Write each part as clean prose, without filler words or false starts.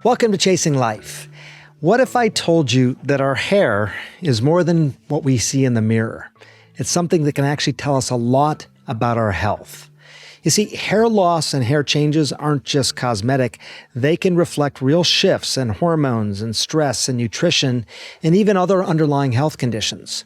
Welcome to Chasing Life. What if I told you that our hair is more than what we see in the mirror? It's something that can actually tell us a lot about our health. You see, hair loss and hair changes aren't just cosmetic. They can reflect real shifts in hormones and stress and nutrition and even other underlying health conditions.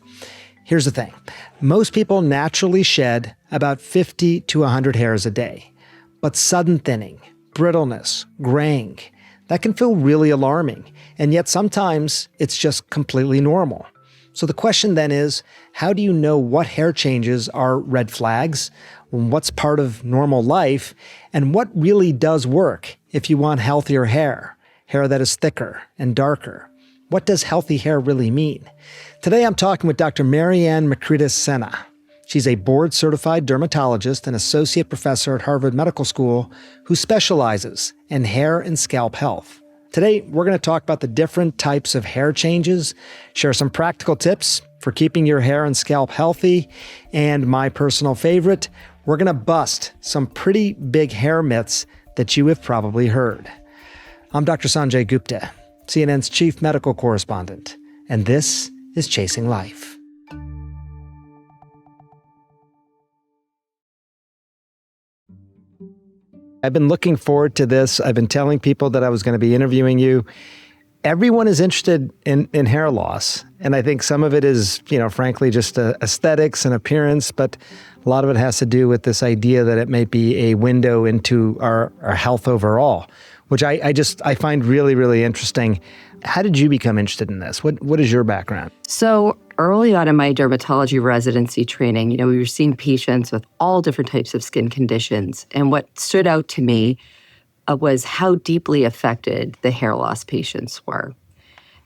Here's the thing. Most people naturally shed about 50 to 100 hairs a day. But sudden thinning, brittleness, graying, that can feel really alarming, and yet sometimes it's just completely normal. So the question then is, how do you know what hair changes are red flags, what's part of normal life, and what really does work if you want healthier hair that is thicker and darker? What does healthy hair really mean? Today I'm talking with Dr. Maryanne Makredes Senna. She's a board-certified dermatologist and associate professor at Harvard Medical School who specializes in hair and scalp health. Today, we're going to talk about the different types of hair changes, share some practical tips for keeping your hair and scalp healthy, and my personal favorite, we're going to bust some pretty big hair myths that you have probably heard. I'm Dr. Sanjay Gupta, CNN's chief medical correspondent, and this is Chasing Life. I've been looking forward to this. I've been telling people that I was going to be interviewing you. Everyone is interested in hair loss. And I think some of it is, frankly, just aesthetics and appearance, but a lot of it has to do with this idea that it may be a window into our health overall, which I find really, really interesting. How did you become interested in this? What is your background? So early on in my dermatology residency training, we were seeing patients with all different types of skin conditions. And what stood out to me was how deeply affected the hair loss patients were.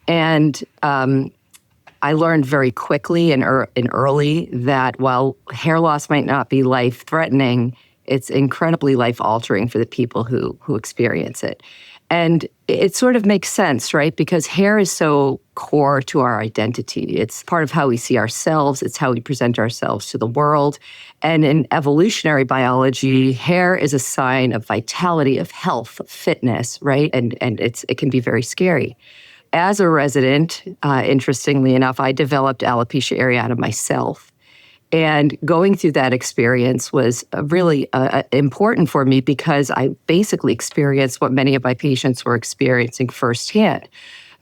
And I learned very quickly and early that while hair loss might not be life-threatening, it's incredibly life-altering for the people who experience it. And it sort of makes sense, right? Because hair is so core to our identity. It's part of how we see ourselves. It's how we present ourselves to the world. And in evolutionary biology, hair is a sign of vitality, of health, of fitness, right? And it can be very scary. As a resident, interestingly enough, I developed alopecia areata myself. And going through that experience was really important for me because I basically experienced what many of my patients were experiencing firsthand,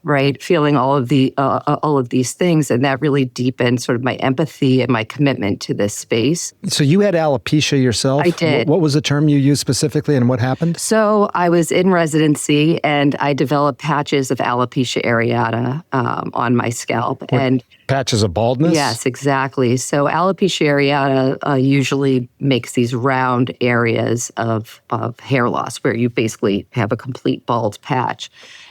right? Feeling all of these things, and that really deepened sort of my empathy and my commitment to this space. So you had alopecia yourself? I did. What was the term you used specifically, and what happened? So I was in residency, and I developed patches of alopecia areata on my scalp. And patches of baldness? Yes, exactly. So alopecia areata usually makes these round areas of hair loss where you basically have a complete bald patch.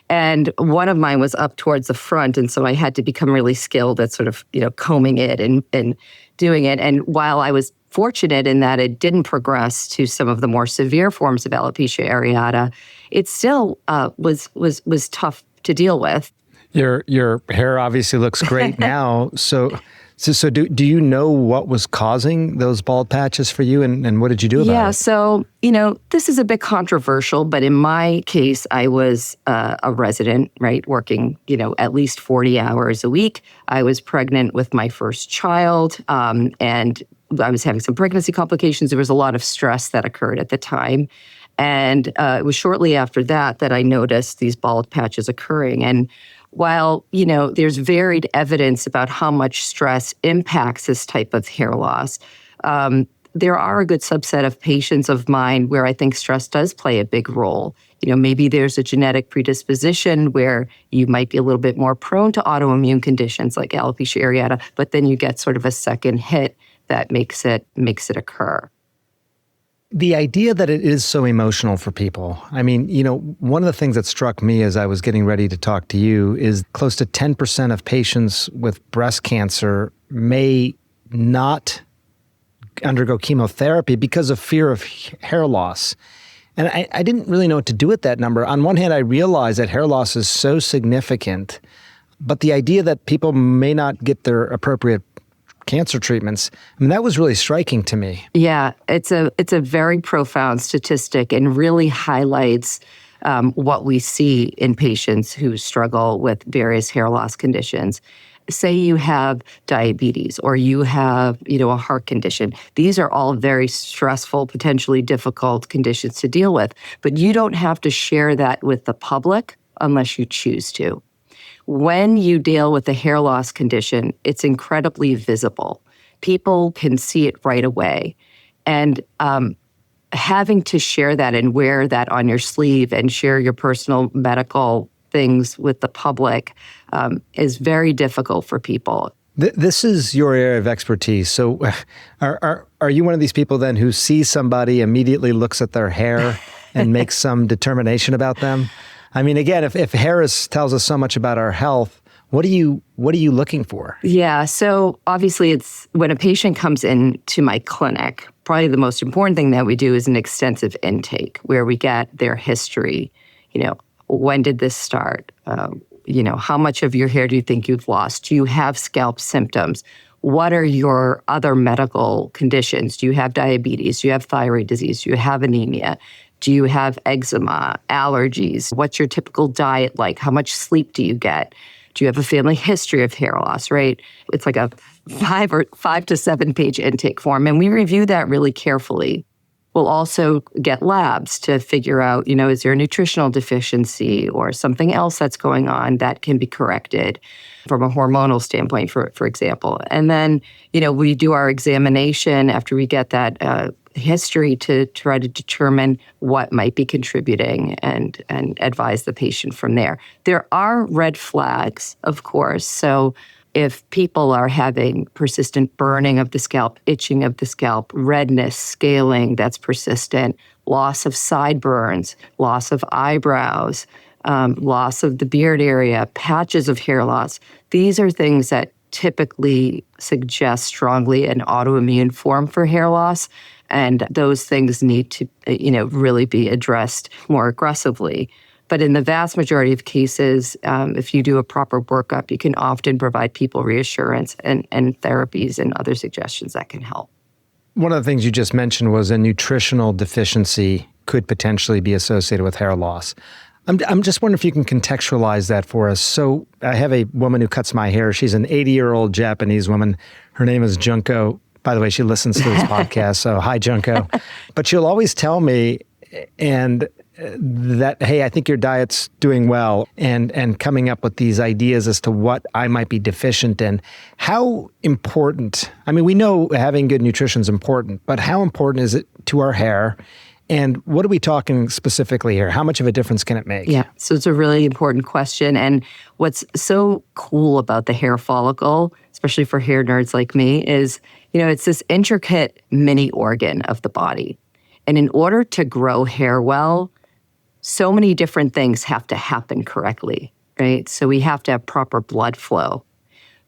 And one of mine was up towards the front, and so I had to become really skilled at sort of, combing it and doing it. And while I was fortunate in that it didn't progress to some of the more severe forms of alopecia areata, it still was tough to deal with. Your hair obviously looks great now. So do you know what was causing those bald patches for you, and what did you do about it? Yeah, so, this is a bit controversial, but in my case, I was a resident, right, working, at least 40 hours a week. I was pregnant with my first child, and I was having some pregnancy complications. There was a lot of stress that occurred at the time. And it was shortly after that I noticed these bald patches occurring. And while, there's varied evidence about how much stress impacts this type of hair loss, there are a good subset of patients of mine where I think stress does play a big role. Maybe there's a genetic predisposition where you might be a little bit more prone to autoimmune conditions like alopecia areata, but then you get sort of a second hit that makes it occur. The idea that it is so emotional for people. I mean, one of the things that struck me as I was getting ready to talk to you is close to 10% of patients with breast cancer may not undergo chemotherapy because of fear of hair loss. And I didn't really know what to do with that number. On one hand, I realized that hair loss is so significant, but the idea that people may not get their appropriate cancer treatments, that was really striking to me. Yeah, it's a very profound statistic and really highlights what we see in patients who struggle with various hair loss conditions. Say you have diabetes or you have, a heart condition. These are all very stressful, potentially difficult conditions to deal with, but you don't have to share that with the public unless you choose to. When you deal with a hair loss condition, it's incredibly visible. People can see it right away. And having to share that and wear that on your sleeve and share your personal medical things with the public is very difficult for people. This is your area of expertise. So are you one of these people then who sees somebody, immediately looks at their hair and makes some determination about them? I mean, again, if hair tells us so much about our health, what are you looking for? Yeah, so obviously it's when a patient comes into my clinic, probably the most important thing that we do is an extensive intake where we get their history. When did this start? How much of your hair do you think you've lost? Do you have scalp symptoms? What are your other medical conditions? Do you have diabetes? Do you have thyroid disease? Do you have anemia? Do you have eczema, allergies? What's your typical diet like? How much sleep do you get? Do you have a family history of hair loss, right? It's like a 5 to 7 page intake form, and we review that really carefully. We'll also get labs to figure out, is there a nutritional deficiency or something else that's going on that can be corrected from a hormonal standpoint, for example. And then, we do our examination after we get that history to try to determine what might be contributing and advise the patient from there. There are red flags, of course. So if people are having persistent burning of the scalp, itching of the scalp, redness, scaling that's persistent, loss of sideburns, loss of eyebrows, loss of the beard area, patches of hair loss, these are things that typically suggest strongly an autoimmune form for hair loss. And those things need to, really be addressed more aggressively. But in the vast majority of cases, if you do a proper workup, you can often provide people reassurance and therapies and other suggestions that can help. One of the things you just mentioned was a nutritional deficiency could potentially be associated with hair loss. I'm just wondering if you can contextualize that for us. So I have a woman who cuts my hair. She's an 80-year-old Japanese woman. Her name is Junko. By the way, she listens to this podcast, so hi, Junko. But she'll always tell me that, hey, I think your diet's doing well, and coming up with these ideas as to what I might be deficient in. How important, we know having good nutrition is important, but how important is it to our hair? And what are we talking specifically here? How much of a difference can it make? Yeah, so it's a really important question. And what's so cool about the hair follicle, especially for hair nerds like me, is, it's this intricate mini organ of the body. And in order to grow hair well, so many different things have to happen correctly, right? So we have to have proper blood flow.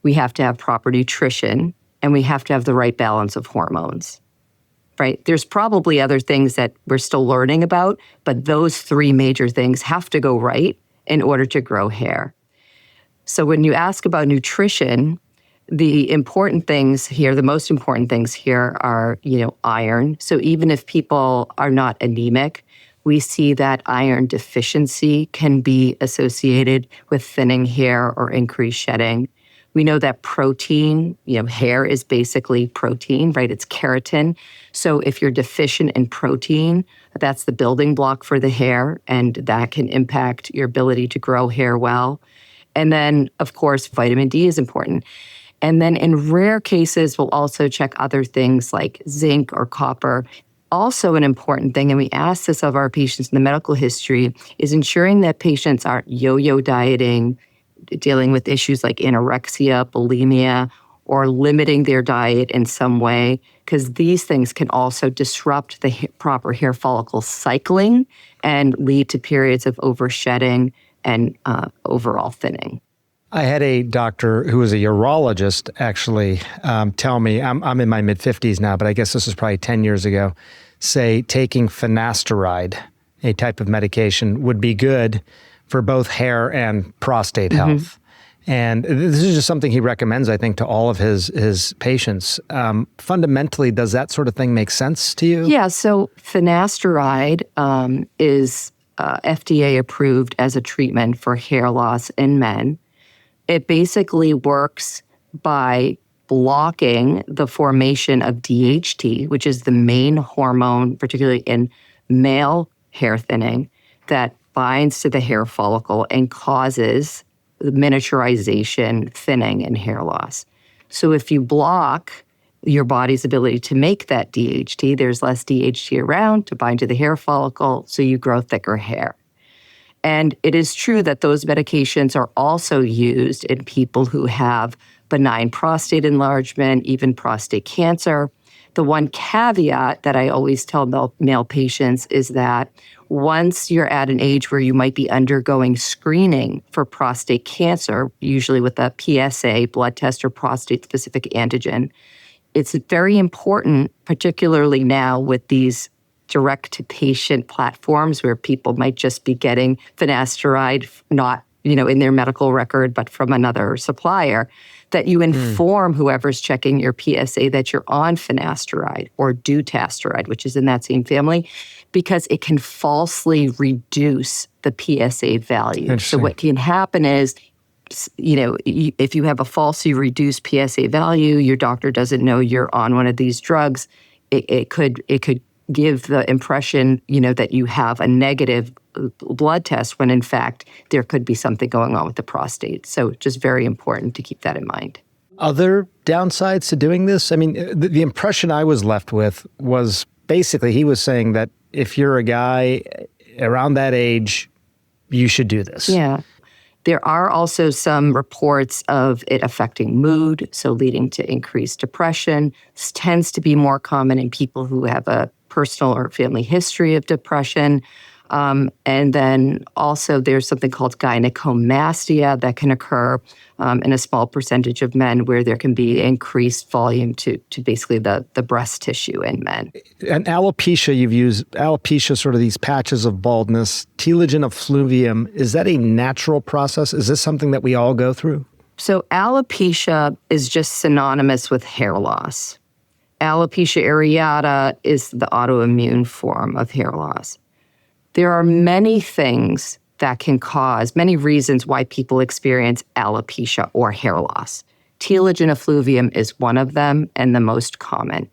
We have to have proper nutrition, and we have to have the right balance of hormones. Right? There's probably other things that we're still learning about, but those 3 major things have to go right in order to grow hair. So when you ask about nutrition, the important things here, the most important things here are, iron. So even if people are not anemic, we see that iron deficiency can be associated with thinning hair or increased shedding. We know that protein, hair is basically protein, right? It's keratin. So if you're deficient in protein, that's the building block for the hair, and that can impact your ability to grow hair well. And then, of course, vitamin D is important. And then in rare cases, we'll also check other things like zinc or copper. Also an important thing, and we ask this of our patients in the medical history, is ensuring that patients aren't yo-yo dieting, dealing with issues like anorexia, bulimia, or limiting their diet in some way, because these things can also disrupt the proper hair follicle cycling and lead to periods of overshedding and overall thinning. I had a doctor who was a urologist actually tell me, I'm in my mid-50s now, but I guess this was probably 10 years ago, say taking finasteride, a type of medication, would be good for both hair and prostate health. And this is just something he recommends, I think, to all of his patients. Fundamentally, does that sort of thing make sense to you? Yeah, so finasteride is FDA approved as a treatment for hair loss in men. It basically works by blocking the formation of DHT, which is the main hormone, particularly in male hair thinning, that binds to the hair follicle and causes the miniaturization, thinning, and hair loss. So if you block your body's ability to make that DHT, there's less DHT around to bind to the hair follicle, so you grow thicker hair. And it is true that those medications are also used in people who have benign prostate enlargement, even prostate cancer. The one caveat that I always tell male patients is that once you're at an age where you might be undergoing screening for prostate cancer, usually with a PSA, blood test or prostate-specific antigen, it's very important, particularly now with these direct-to-patient platforms where people might just be getting finasteride, not in their medical record, but from another supplier, that you inform whoever's checking your PSA that you're on finasteride or dutasteride, which is in that same family, because it can falsely reduce the PSA value. So what can happen is, if you have a falsely reduced PSA value, your doctor doesn't know you're on one of these drugs, it could give the impression, that you have a negative blood test when in fact there could be something going on with the prostate. So just very important to keep that in mind. Other downsides to doing this? I mean, the impression I was left with was basically he was saying that if you're a guy around that age, you should do this. Yeah. There are also some reports of it affecting mood, so leading to increased depression. This tends to be more common in people who have a personal or family history of depression. And then also there's something called gynecomastia that can occur in a small percentage of men where there can be increased volume to basically the breast tissue in men. And alopecia, you've used alopecia, sort of these patches of baldness, telogen effluvium. Is that a natural process? Is this something that we all go through? So alopecia is just synonymous with hair loss. Alopecia areata is the autoimmune form of hair loss. There are many things that can cause, many reasons why people experience alopecia or hair loss. Telogen effluvium is one of them and the most common.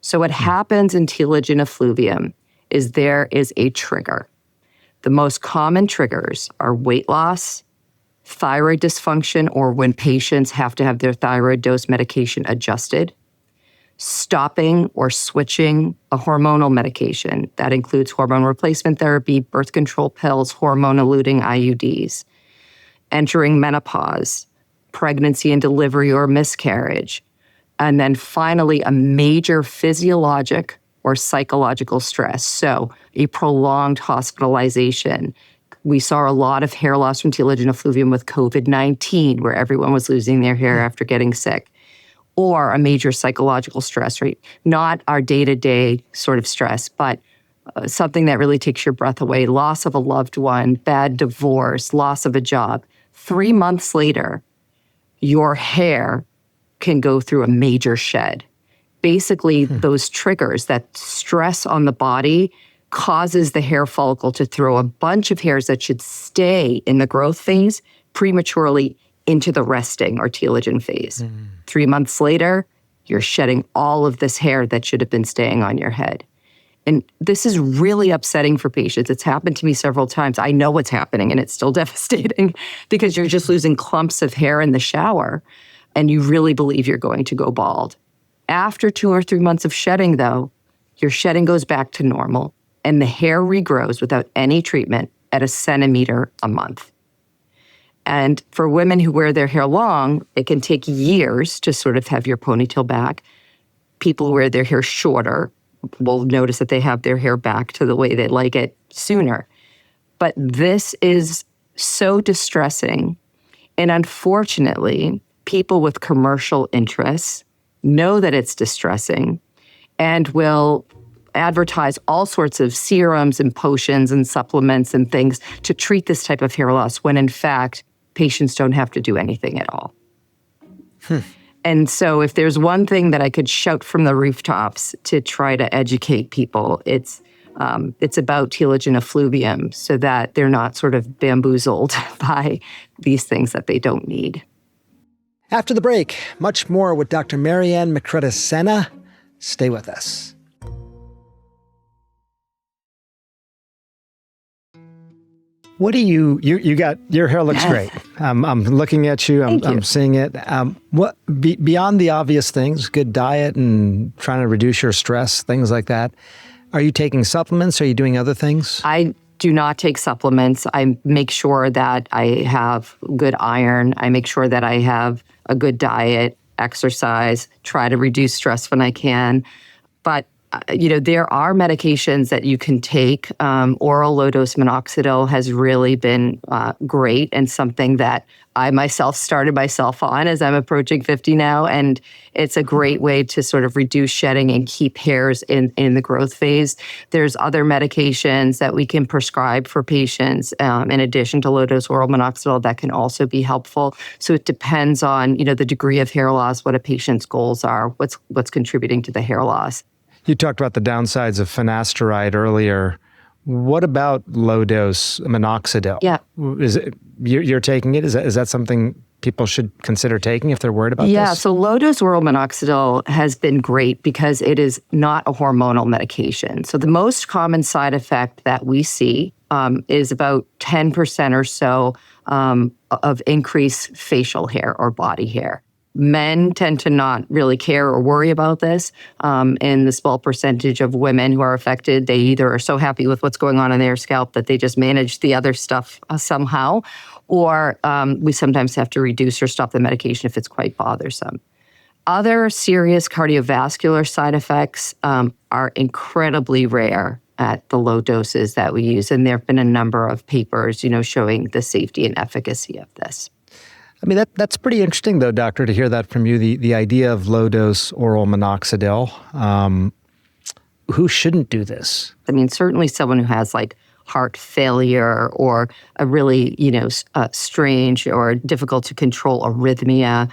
So what happens in telogen effluvium is there is a trigger. The most common triggers are weight loss, thyroid dysfunction, or when patients have to have their thyroid dose medication adjusted, stopping or switching a hormonal medication. That includes hormone replacement therapy, birth control pills, hormone-eluting IUDs, entering menopause, pregnancy and delivery or miscarriage, and then finally a major physiologic or psychological stress. So a prolonged hospitalization. We saw a lot of hair loss from telogen effluvium with COVID-19, where everyone was losing their hair after getting sick. Or a major psychological stress, right? Not our day-to-day sort of stress, but something that really takes your breath away, loss of a loved one, bad divorce, loss of a job. 3 months later, your hair can go through a major shed. Basically, those triggers, that stress on the body causes the hair follicle to throw a bunch of hairs that should stay in the growth phase prematurely into the resting or telogen phase. 3 months later, you're shedding all of this hair that should have been staying on your head. And this is really upsetting for patients. It's happened to me several times. I know what's happening, and it's still devastating because you're just losing clumps of hair in the shower, and you really believe you're going to go bald. After 2 or 3 months of shedding, though, your shedding goes back to normal, and the hair regrows without any treatment at 1 centimeter a month. And for women who wear their hair long, it can take years to sort of have your ponytail back. People who wear their hair shorter will notice that they have their hair back to the way they like it sooner. But this is so distressing. And unfortunately, people with commercial interests know that it's distressing and will advertise all sorts of serums and potions and supplements and things to treat this type of hair loss when in fact, patients don't have to do anything at all. And so if there's one thing that I could shout from the rooftops to try to educate people, it's It's about telogen effluvium so that they're not sort of bamboozled by these things that they don't need. After the break, much more with Dr. Maryanne Makredes Senna. Stay with us. What do you got, your hair looks great. I'm looking at you, I'm seeing it. Beyond the obvious things, good diet and trying to reduce your stress, things like that, are you taking supplements? Are you doing other things? I do not take supplements. I make sure that I have good iron. I make sure that I have a good diet, exercise, try to reduce stress when I can. But there are medications that you can take. Oral low-dose minoxidil has really been great and something that I myself started myself on as I'm approaching 50 now. And it's a great way to sort of reduce shedding and keep hairs in the growth phase. There's other medications that we can prescribe for patients in addition to low-dose oral minoxidil that can also be helpful. So it depends on, the degree of hair loss, what a patient's goals are, what's contributing to the hair loss. You talked about the downsides of finasteride earlier. What about low-dose minoxidil? Yeah. You're taking it? Is that something people should consider taking if they're worried about this? Yeah, so low-dose oral minoxidil has been great because it is not a hormonal medication. So the most common side effect that we see is about 10% or so of increased facial hair or body hair. Men tend to not really care or worry about this. And the small percentage of women who are affected, they either are so happy with what's going on in their scalp that they just manage the other stuff somehow, or we sometimes have to reduce or stop the medication if it's quite bothersome. Other serious cardiovascular side effects are incredibly rare at the low doses that we use. And there have been a number of papers, showing the safety and efficacy of this. I mean, that's pretty interesting, though, doctor, to hear that from you, the idea of low-dose oral minoxidil. Who shouldn't do this? I mean, certainly someone who has heart failure or a really, strange or difficult to control arrhythmia,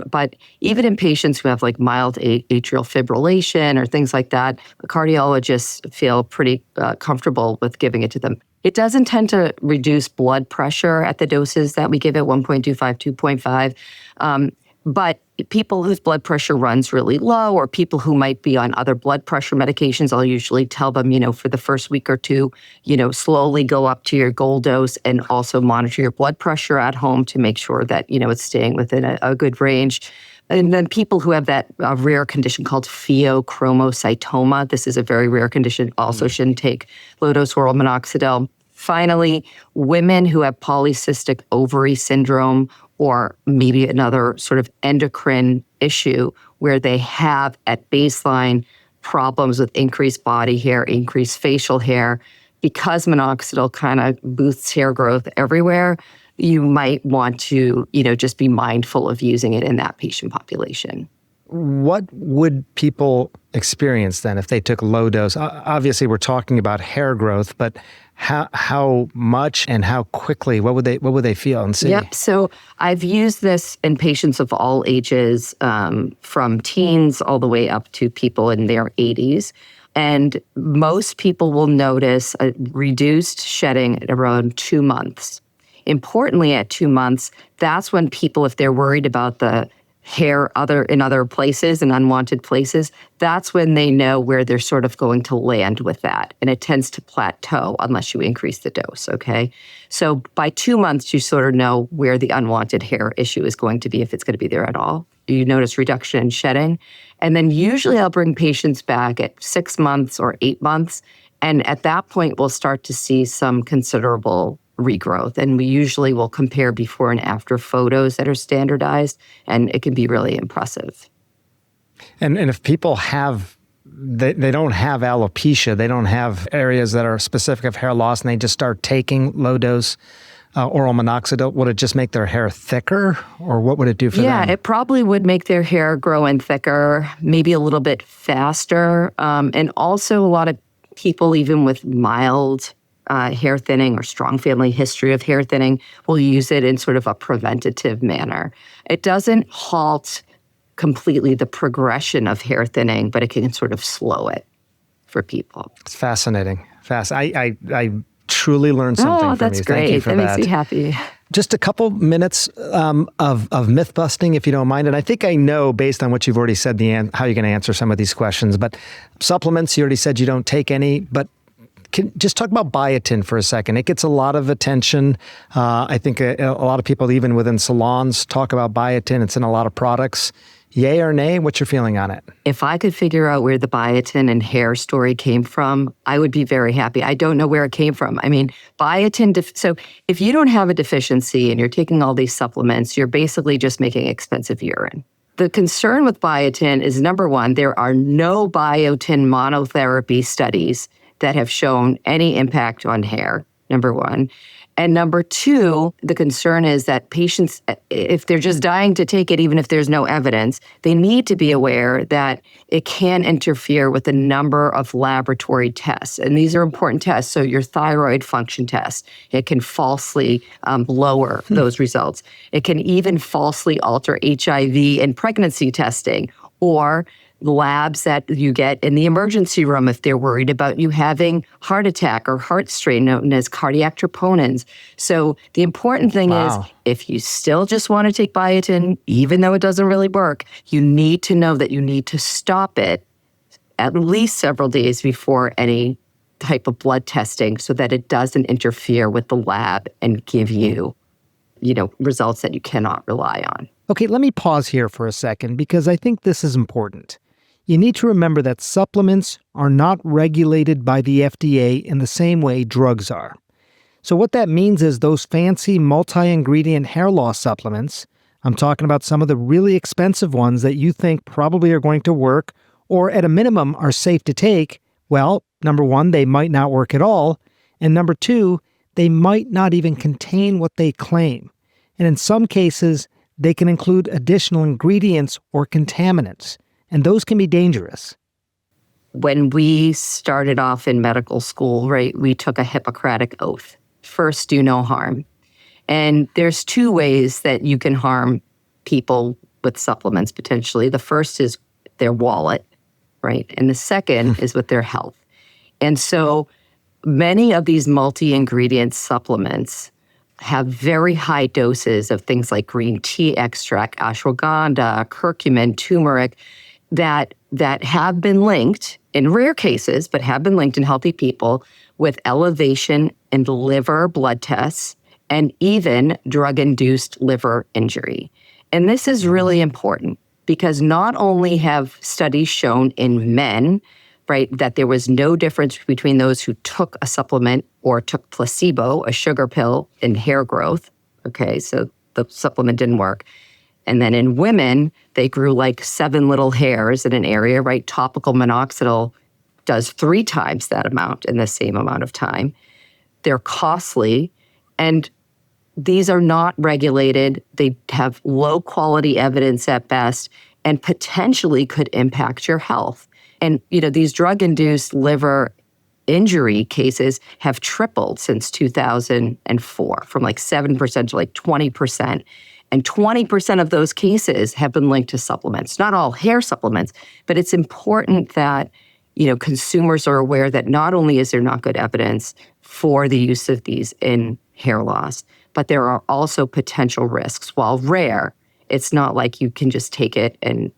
but even in patients who have mild atrial fibrillation or things like that, cardiologists feel pretty comfortable with giving it to them. It doesn't tend to reduce blood pressure at the doses that we give it, 1.25, 2.5. But people whose blood pressure runs really low or people who might be on other blood pressure medications, I'll usually tell them, for the first week or two, slowly go up to your goal dose and also monitor your blood pressure at home to make sure that, it's staying within a good range. And then people who have that rare condition called pheochromocytoma, this is a very rare condition, also shouldn't take low-dose oral minoxidil. Finally, women who have polycystic ovary syndrome or maybe another sort of endocrine issue where they have at baseline problems with increased body hair, increased facial hair, because minoxidil kind of boosts hair growth everywhere, you might want to, just be mindful of using it in that patient population. What would people experience then if they took low dose? Obviously, we're talking about hair growth, but how much and how quickly? What would they feel and see? Yep. So I've used this in patients of all ages, from teens all the way up to people in their 80s. And most people will notice a reduced shedding at around 2 months. Importantly, at 2 months, that's when people, if they're worried about the hair in other places and unwanted places, that's when they know where they're sort of going to land with that. And it tends to plateau unless you increase the dose, okay? So by 2 months, you sort of know where the unwanted hair issue is going to be, if it's going to be there at all. You notice reduction in shedding. And then usually I'll bring patients back at 6 months or 8 months. And at that point, we'll start to see some considerable regrowth. And we usually will compare before and after photos that are standardized, and it can be really impressive. And if people they don't have alopecia, they don't have areas that are specific of hair loss, and they just start taking low-dose oral minoxidil, would it just make their hair thicker, or what would it do for them? Yeah, it probably would make their hair grow in thicker, maybe a little bit faster. And also a lot of people, even with mild hair thinning or strong family history of hair thinning, will use it in sort of a preventative manner. It doesn't halt completely the progression of hair thinning, but it can sort of slow it. for people. It's fascinating. I truly learned something from you. That's great. Thank you for that. Makes me happy. Just a couple minutes of myth busting, if you don't mind. And I think I know, based on what you've already said, how you're going to answer some of these questions. But supplements, you already said you don't take any. But just talk about biotin for a second. It gets a lot of attention. I think a lot of people, even within salons, talk about biotin. It's in a lot of products. Yay or nay? What's your feeling on it? If I could figure out where the biotin and hair story came from, I would be very happy. I don't know where it came from. I mean, biotin, so if you don't have a deficiency and you're taking all these supplements, you're basically just making expensive urine. The concern with biotin is, number one, there are no biotin monotherapy studies that have shown any impact on hair, number one. And number two, the concern is that patients, if they're just dying to take it, even if there's no evidence, they need to be aware that it can interfere with a number of laboratory tests. And these are important tests. So your thyroid function test, it can falsely lower those results. It can even falsely alter HIV and pregnancy testing, or labs that you get in the emergency room if they're worried about you having heart attack or heart strain, known as cardiac troponins. So the important thing is, if you still just want to take biotin, even though it doesn't really work, you need to know that you need to stop it at least several days before any type of blood testing, so that it doesn't interfere with the lab and give you, results that you cannot rely on. Okay, let me pause here for a second, because I think this is important. You need to remember that supplements are not regulated by the FDA in the same way drugs are. So what that means is those fancy multi-ingredient hair loss supplements, I'm talking about some of the really expensive ones that you think probably are going to work, or at a minimum are safe to take, well, number one, they might not work at all, and number two, they might not even contain what they claim. And in some cases, they can include additional ingredients or contaminants, and those can be dangerous. When we started off in medical school, right, we took a Hippocratic oath. First, do no harm. And there's two ways that you can harm people with supplements, potentially. The first is their wallet, right? And the second is with their health. And so many of these multi-ingredient supplements have very high doses of things like green tea extract, ashwagandha, curcumin, turmeric, that have been linked, in rare cases, but have been linked in healthy people, with elevation in liver blood tests and even drug-induced liver injury. And this is really important, because not only have studies shown in men, right, that there was no difference between those who took a supplement or took placebo, a sugar pill, in hair growth. Okay, so the supplement didn't work. And then in women, they grew like 7 little hairs in an area, right? Topical minoxidil does 3 times that amount in the same amount of time. They're costly, and these are not regulated. They have low quality evidence at best, and potentially could impact your health. And, these drug-induced liver injury cases have tripled since 2004, from like 7% to like 20%. And 20% of those cases have been linked to supplements, not all hair supplements, but it's important that, consumers are aware that not only is there not good evidence for the use of these in hair loss, but there are also potential risks. While rare, it's not like you can just take it and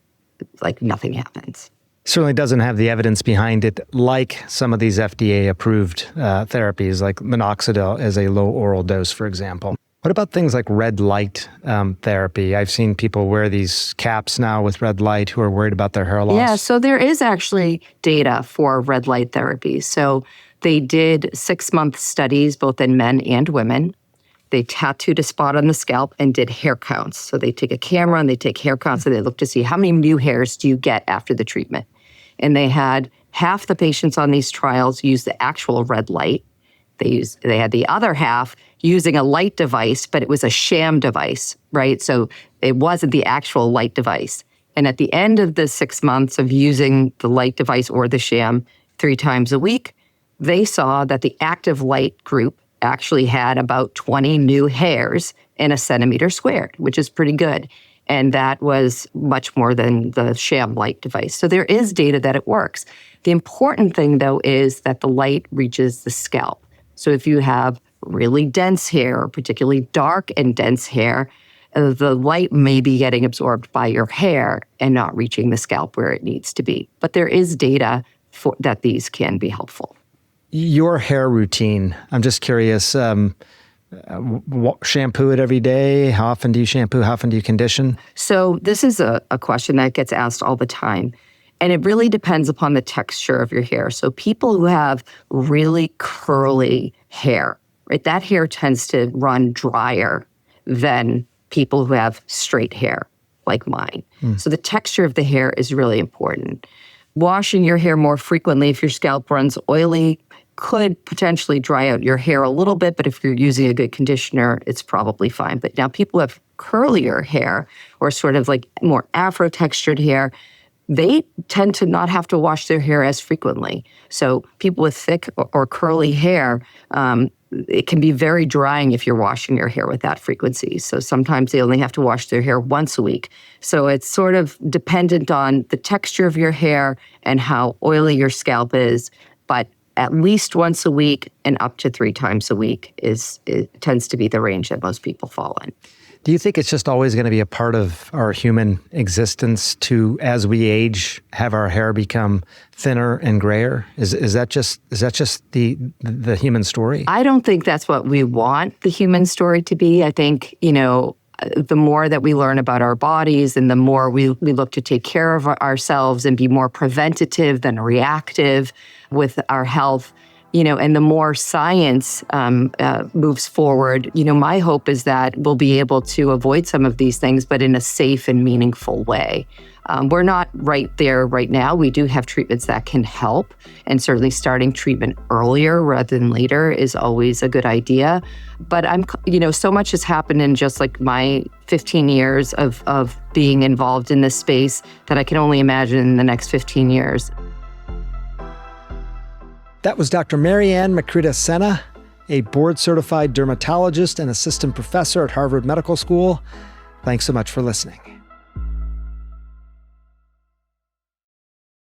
like nothing happens. Certainly doesn't have the evidence behind it, like some of these FDA-approved therapies, like minoxidil as a low oral dose, for example. What about things like red light therapy? I've seen people wear these caps now with red light who are worried about their hair loss. Yeah, so there is actually data for red light therapy. So they did 6-month studies, both in men and women. They tattooed a spot on the scalp and did hair counts. So they take a camera and they take hair counts, and they look to see how many new hairs do you get after the treatment. And they had half the patients on these trials use the actual red light. They had the other half using a light device, but it was a sham device, right? So it wasn't the actual light device. And at the end of the 6 months of using the light device or the sham 3 times a week, they saw that the active light group actually had about 20 new hairs in a centimeter squared, which is pretty good. And that was much more than the sham light device. So there is data that it works. The important thing, though, is that the light reaches the scalp. So if you have really dense hair, or particularly dark and dense hair, the light may be getting absorbed by your hair and not reaching the scalp where it needs to be. But there is data that these can be helpful. Your hair routine, I'm just curious, shampoo it every day? How often do you shampoo? How often do you condition? So this is a question that gets asked all the time. And it really depends upon the texture of your hair. So people who have really curly hair, right, that hair tends to run drier than people who have straight hair like mine. So the texture of the hair is really important. Washing your hair more frequently if your scalp runs oily could potentially dry out your hair a little bit, but if you're using a good conditioner, it's probably fine. But now people who have curlier hair or sort of like more afro-textured hair, they tend to not have to wash their hair as frequently. So people with thick or curly hair, it can be very drying if you're washing your hair with that frequency. So sometimes they only have to wash their hair once a week. So it's sort of dependent on the texture of your hair and how oily your scalp is. But at least once a week and up to 3 times a week it tends to be the range that most people fall in. Do you think it's just always going to be a part of our human existence to, as we age, have our hair become thinner and grayer? Is that just the human story? I don't think that's what we want the human story to be. I think, the more that we learn about our bodies and the more we look to take care of ourselves and be more preventative than reactive with our health, and the more science moves forward, my hope is that we'll be able to avoid some of these things, but in a safe and meaningful way. We're not right there right now. We do have treatments that can help, and certainly starting treatment earlier rather than later is always a good idea. But so much has happened in just like my 15 years of being involved in this space that I can only imagine in the next 15 years. That was Dr. Maryanne Makredes Senna, a board-certified dermatologist and assistant professor at Harvard Medical School. Thanks so much for listening.